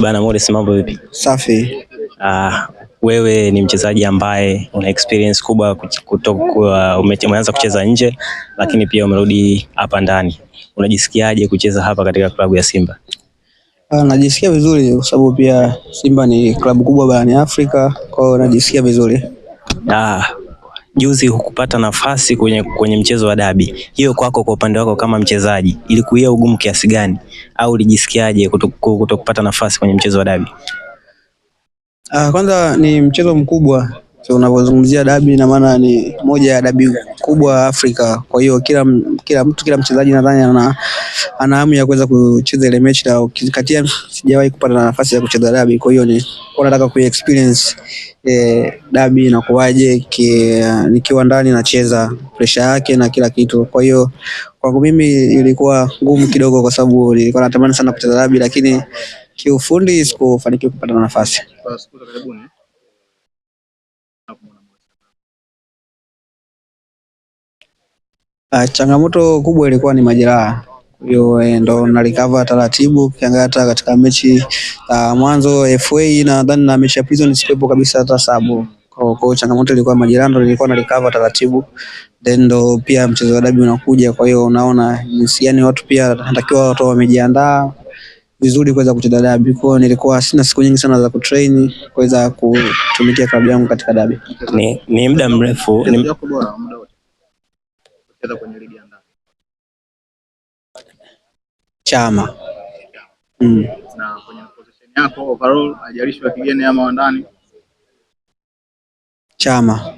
Bana Morris, mambo vipi? Safi. Wewe ni mchezaji ambaye una experience kubwa kutoka umeanza kucheza nje, lakini pia umerudi hapa ndani. Unajisikiaje kucheza hapa katika klabu ya Simba? Najisikia vizuri kwa sababu pia Simba ni klabu kubwa barani Afrika, kwa hiyo najisikia vizuri. Juzi hukupata nafasi kwenye mchezo wa dabi. Hiyo kwako, kwa upande wako kama mchezaji, ilikuwa ugumu kiasi gani au ulijisikiaje kutokupata nafasi kwenye mchezo wa dabi? Kwanza ni mchezo mkubwa. So unapozungumzia dabi, na maana ni moja ya dabi kubwa Afrika. Kwa hiyo kila mchezaji nadhani ana hamu ya kuweza kucheza ile mechi, na ukizingatia sijawahi kupata nafasi ya kucheza dabi. Kwa hiyo nataka ku-experience dabi na kuwaje nikiwa ndani nacheza, pressure yake na kila kitu. Kwa hiyo kwangu mimi ilikuwa ngumu kidogo kwa sababu nilikuwa natamani sana kucheza dabi, lakini kiufundi sikufanikiwa kupata nafasi. Changamoto kubwa ilikuwa ni majeraha. Hiyo ndo na recover taratibu. Kiangalia hata katika mechi mwanzo FA nadhani na mechi ya Prison sikuwepo kabisa hata sabu. Kwa changamoto ilikuwa majeraha, ndo nilikuwa na recover taratibu. Then ndo pia mchezo wa dabi unakuja, kwa hiyo unaona jinsi gani watu pia natakiwa watu wamejiandaa vizuri kuweza kucheza dabi. Kwa hiyo nilikuwa sina siku nyingi sana za kutrain kuweza kutumikia klabu yangu katika dabi. Ni muda mrefu kwenye ligi ya ndani. Chama. Na kwenye position yako overall hajalishi wa kigeni ama wa ndani? Chama.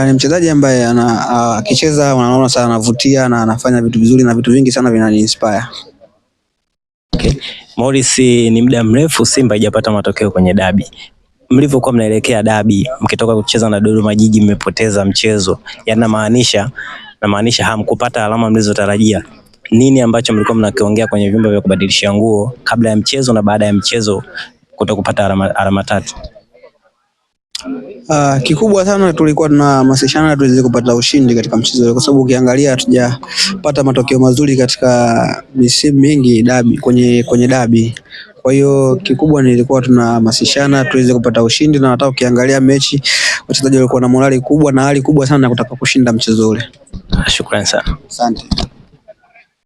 Ni mchezaji ambaye akicheza unaona sana anavutia na anafanya vitu vizuri na vitu vingi sana vinani inspire. Okay. Morris, ni muda mrefu Simba haijapata matokeo kwenye dabi. Mlivyokuwa mnaelekea dabi, mkitoka kucheza na Dodoma Jiji mmepoteza mchezo. Namaanisha hamkupata alama mlizotarajia. Nini ambacho mlikuwa mnakiongea kwenye vyumba vya kubadilishia nguo kabla ya mchezo na baada ya mchezo kutokupata alama tatu? Kikubwa sana tulikuwa tunahamasishana tuweze kupata ushindi katika mchezo, kwa sababu ukiangalia hatujapata matokeo mazuri katika misimu mingi dabi kwenye dabi. Kwa hiyo kikubwa nilikuwa tunahamasishana tuweze kupata ushindi, na hata ukiangalia mechi wachezaji walikuwa na morali kubwa na hali kubwa sana kutaka kushinda mchezo ule. Shukrani sana. Asante.